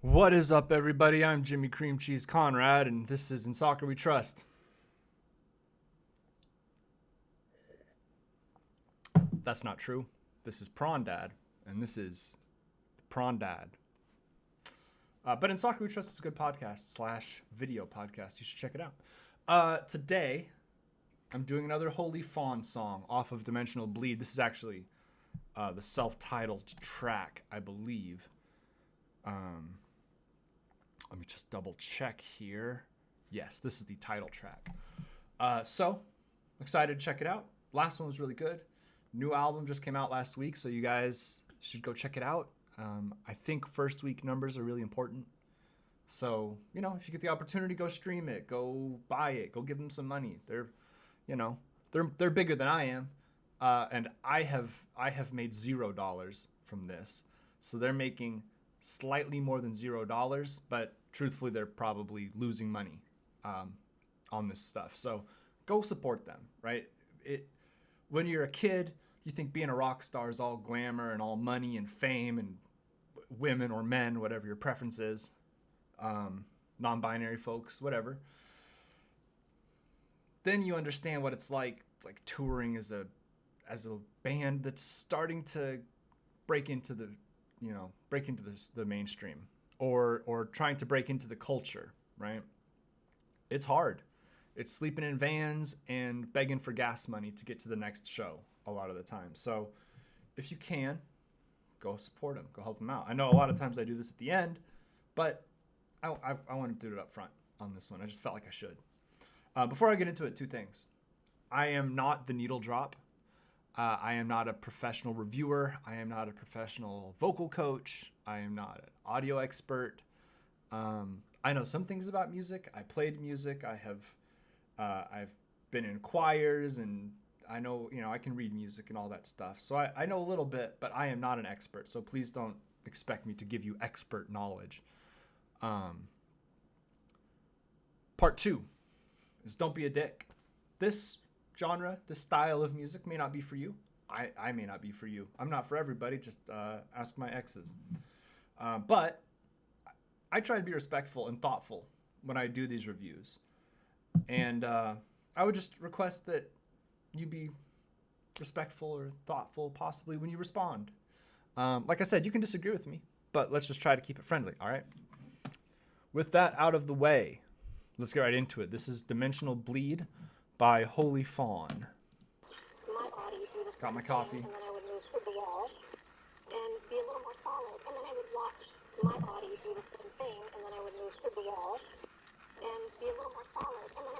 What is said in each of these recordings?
What is up, everybody? I'm Jimmy Cream Cheese Conrad, and this is In Soccer We Trust. That's not true. This is Prawn Dad, and this is Prawn Dad. But In Soccer We Trust is a good podcast / video podcast. You should check it out. Today, I'm doing another Holy FAWN song off of Dimensional Bleed. This is actually the self-titled track, I believe. Let me just double check here. Yes, this is the title track. So, excited to check it out. Last one was really good. New album just came out last week, so you guys should go check it out. I think first week numbers are really important. So, if you get the opportunity, go stream it, go buy it, go give them some money. They're bigger than I am. And I have made $0 from this. So they're making slightly more than $0, but truthfully, they're probably losing money on this stuff. So go support them, right? When you're a kid, you think being a rock star is all glamour and all money and fame and women or men, whatever your preference is, non-binary folks, whatever. Then you understand what it's like. It's like touring as a band that's starting to break into the mainstream or trying to break into the culture, right? It's hard. It's sleeping in vans and begging for gas money to get to the next show a lot of the time. So if you can, go support them, go help them out. I know a lot of times I do this at the end, but I want to do it up front on this one. I just felt like I should. Before I get into it, two things. I am not the needle drop. I am not a professional reviewer. I am not a professional vocal coach. I am not an audio expert. I know some things about music. I played music. I've been in choirs, and I know, I can read music and all that stuff. So I know a little bit, but I am not an expert. So please don't expect me to give you expert knowledge. Part 2 is don't be a dick. This genre, this style of music may not be for you. I may not be for you. I'm not for everybody. Just ask my exes. But I try to be respectful and thoughtful when I do these reviews. And I would just request that you be respectful or thoughtful possibly when you respond. Like I said, you can disagree with me, but let's just try to keep it friendly, all right? With that out of the way, let's get right into it. This is Dimensional Bleed by Holy FAWN. Got my coffee. And then I would move through the wall and be a little more solid. And then I would watch my body do the same thing. And then I would move through the wall and be a little more solid. And then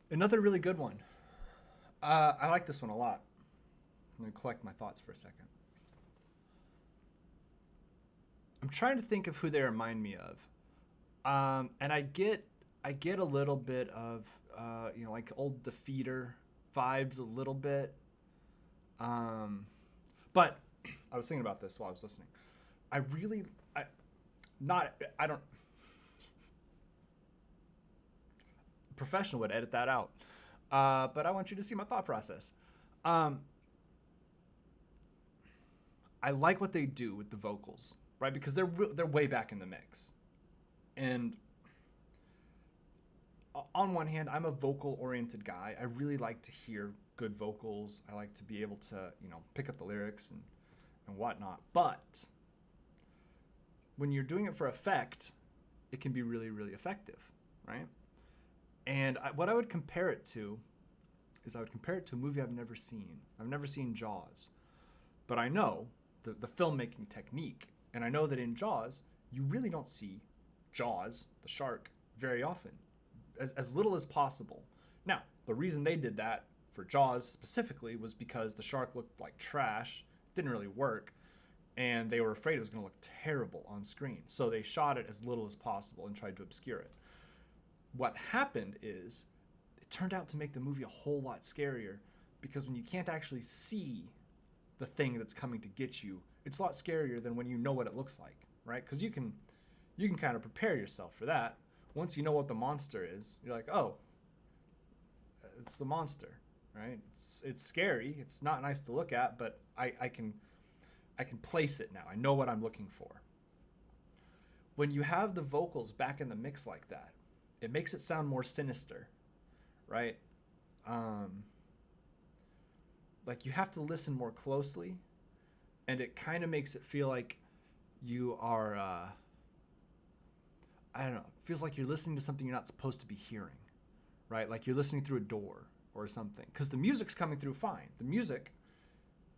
Another really good one. I like this one a lot. I'm going to collect my thoughts for a second. I'm trying to think of who they remind me of. And I get a little bit of like old Defeater vibes a little bit. But I was thinking about this while I was listening. I really I don't professional would edit that out. But I want you to see my thought process. Um, I like what they do with the vocals, right? Because they're way back in the mix, and on one hand, I'm a vocal oriented guy. I really like to hear good vocals. I like to be able to, pick up the lyrics and whatnot. But when you're doing it for effect, it can be really, really effective, right? And what I would compare it to is I would compare it to a movie I've never seen. I've never seen Jaws, but I know the filmmaking technique, and I know that in Jaws, you really don't see Jaws, the shark, very often, as little as possible. Now, the reason they did that for Jaws specifically was because the shark looked like trash, didn't really work, and they were afraid it was going to look terrible on screen. So they shot it as little as possible and tried to obscure it. What happened is it turned out to make the movie a whole lot scarier, because when you can't actually see the thing that's coming to get you, it's a lot scarier than when you know what it looks like, right? Because you can kind of prepare yourself for that. Once you know what the monster is, you're like, oh, it's the monster, right? It's scary. It's not nice to look at, but I can place it now. I know what I'm looking for. When you have the vocals back in the mix like that, it makes it sound more sinister, right? Like you have to listen more closely, and it kind of makes it feel like you are, I don't know, it feels like you're listening to something you're not supposed to be hearing, right? Like you're listening through a door or something, because the music's coming through fine. The music,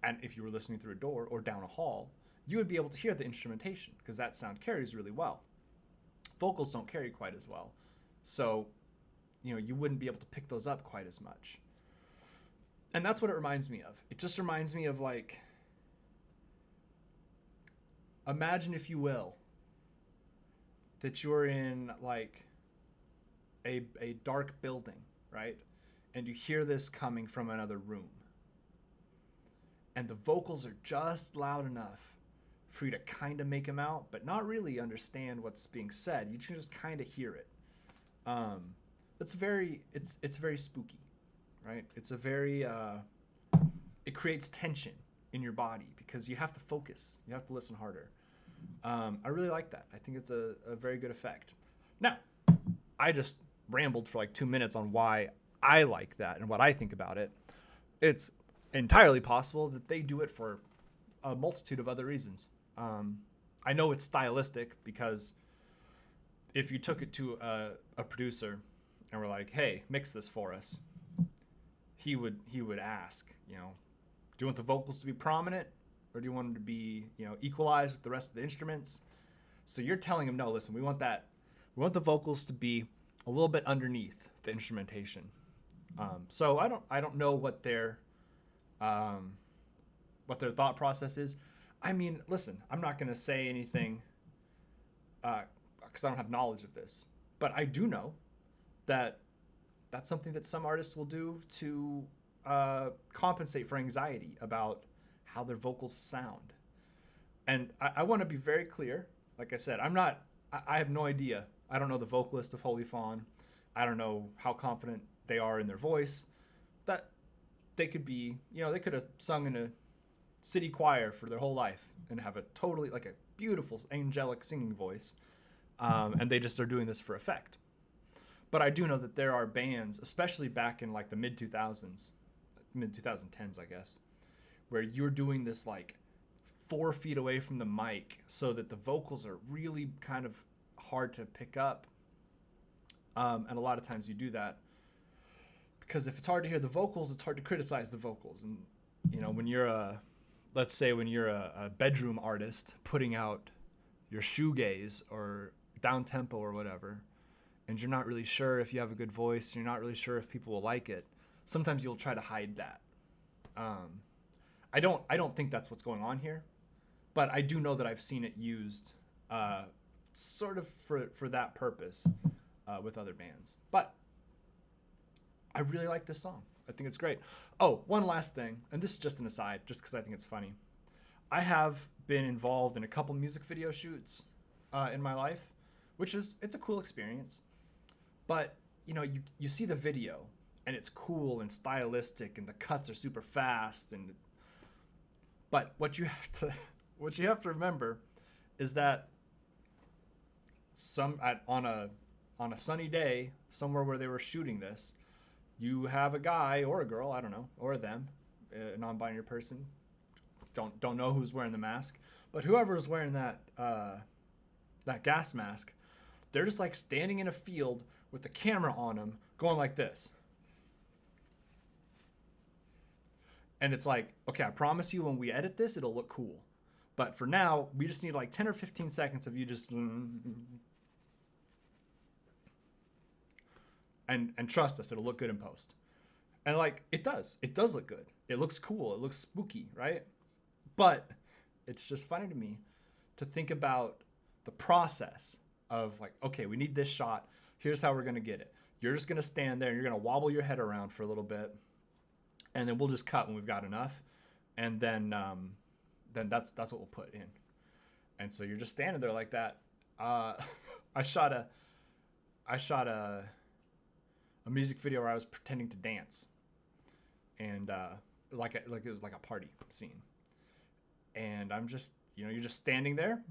and if you were listening through a door or down a hall, you would be able to hear the instrumentation, because that sound carries really well. Vocals don't carry quite as well. So, you wouldn't be able to pick those up quite as much. And that's what it reminds me of. It just reminds me of, like, imagine, if you will, that you're in, like, a dark building, right? And you hear this coming from another room. And the vocals are just loud enough for you to kind of make them out, but not really understand what's being said. You can just kind of hear it. It's very spooky, right? It's a very it creates tension in your body because you have to focus. You have to listen harder. I really like that. I think it's a very good effect. Now, I just rambled for like 2 minutes on why I like that and what I think about it. It's entirely possible that they do it for a multitude of other reasons. I know it's stylistic because if you took it to a producer and were like, "Hey, mix this for us," he would ask, do you want the vocals to be prominent, or do you want them to be, equalized with the rest of the instruments? So you're telling him, no, listen, we want the vocals to be a little bit underneath the instrumentation. So I don't know what their thought process is. I mean, listen, I'm not going to say anything because I don't have knowledge of this, but I do know that that's something that some artists will do to compensate for anxiety about how their vocals sound. And I want to be very clear. Like I said, I have no idea. I don't know the vocalist of Holy FAWN. I don't know how confident they are in their voice. That they could be, they could have sung in a city choir for their whole life and have a totally, like, a beautiful angelic singing voice. And they just are doing this for effect. But I do know that there are bands, especially back in like the mid 2010s, I guess, where you're doing this like 4 feet away from the mic so that the vocals are really kind of hard to pick up. And a lot of times you do that because if it's hard to hear the vocals, it's hard to criticize the vocals. And, when you're let's say when you're a bedroom artist putting out your shoegaze or down tempo or whatever, and you're not really sure if you have a good voice, you're not really sure if people will like it, sometimes you'll try to hide that. I don't think that's what's going on here, but I do know that I've seen it used sort of for that purpose with other bands. But I really like this song. I think it's great. Oh, one last thing, and this is just an aside, just because I think it's funny. I have been involved in a couple music video shoots in my life, it's a cool experience. But you see the video, and it's cool and stylistic, and the cuts are super fast, but what you have to remember is that on a sunny day somewhere where they were shooting this, you have a guy or a girl, I don't know, or them, a non-binary person, don't know who's wearing the mask, but whoever is wearing that gas mask, they're just like standing in a field with the camera on them, going like this. And it's like, okay, I promise you when we edit this, it'll look cool. But for now, we just need like 10 or 15 seconds of you just... And trust us, it'll look good in post. And like, it does. It does look good. It looks cool. It looks spooky, right? But it's just funny to me to think about the process of like, okay, we need this shot. Here's how we're going to get it. You're just going to stand there and you're going to wobble your head around for a little bit. And then we'll just cut when we've got enough. And then that's what we'll put in. And so you're just standing there like that. I shot a music video where I was pretending to dance. And like it was like a party scene. And I'm just, you're just standing there.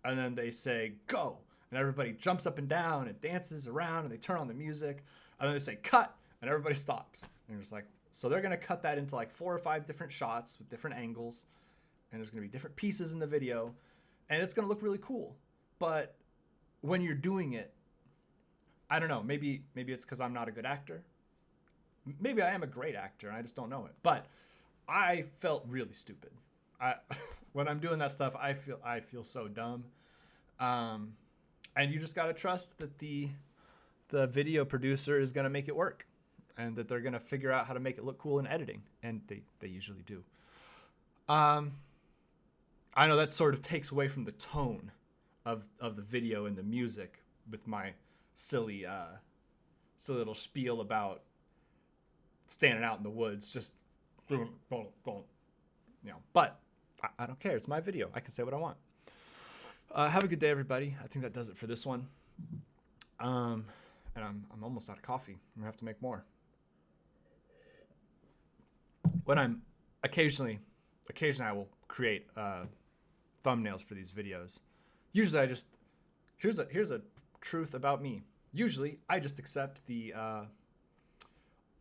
And then they say, go. And everybody jumps up and down and dances around and they turn on the music. And then they say, cut. And everybody stops. And you're just like, so they're going to cut that into like 4 or 5 different shots with different angles. And there's going to be different pieces in the video. And it's going to look really cool. But when you're doing it, I don't know, maybe it's because I'm not a good actor. Maybe I am a great actor and I just don't know it. But I felt really stupid. When I'm doing that stuff, I feel so dumb. And you just got to trust that the video producer is going to make it work. And that they're going to figure out how to make it look cool in editing. And they usually do. I know that sort of takes away from the tone of the video and the music with my silly little spiel about standing out in the woods, just but I don't care. It's my video. I can say what I want. Have a good day, everybody. I think that does it for this one. And I'm almost out of coffee. I'm gonna have to make more. When I'm occasionally I will create thumbnails for these videos. Usually I just here's a truth about me. Usually I just accept the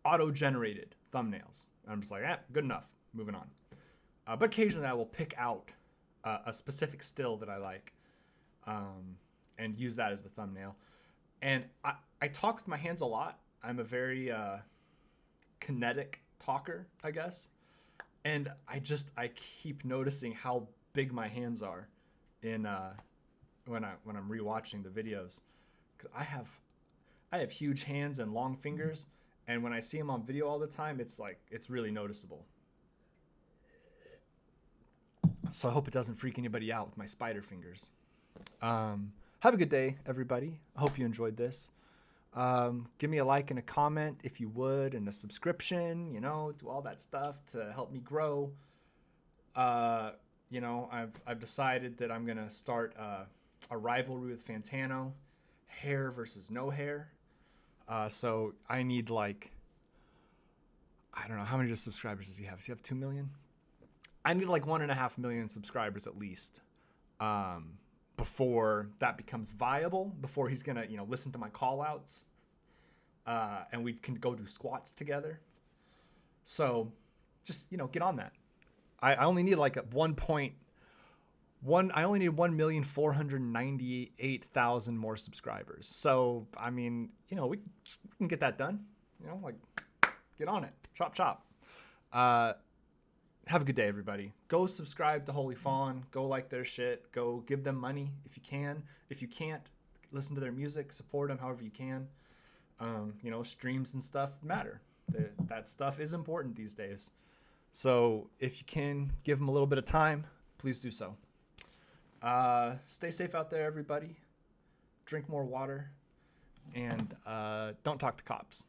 auto-generated thumbnails. I'm just like, good enough. Moving on. But occasionally I will pick out a specific still that I like and use that as the thumbnail. And I talk with my hands a lot. I'm a very kinetic talker, I guess. And I keep noticing how big my hands are in when I'm rewatching the videos. 'Cause I have huge hands and long fingers, and when I see them on video all the time, it's really noticeable. So I hope it doesn't freak anybody out with my spider fingers. Have a good day, everybody. I hope you enjoyed this. Give me a like and a comment if you would, and a subscription, do all that stuff to help me grow. I've decided that I'm going to start a rivalry with Fantano, hair versus no hair. So I need I don't know, how many subscribers does he have? Does he have 2 million? I need 1.5 million subscribers at least before that becomes viable, before he's going to, listen to my call outs and we can go do squats together. So just, get on that. I only need I only need 1,498,000 more subscribers. So, I mean, we can get that done, get on it, chop. Have a good day, everybody. Go subscribe to Holy FAWN. Go like their shit. Go give them money if you can. If you can't, listen to their music, support them however you can. Streams and stuff matter. That stuff is important these days. So if you can give them a little bit of time, please do so. Stay safe out there, everybody. Drink more water, and don't talk to cops.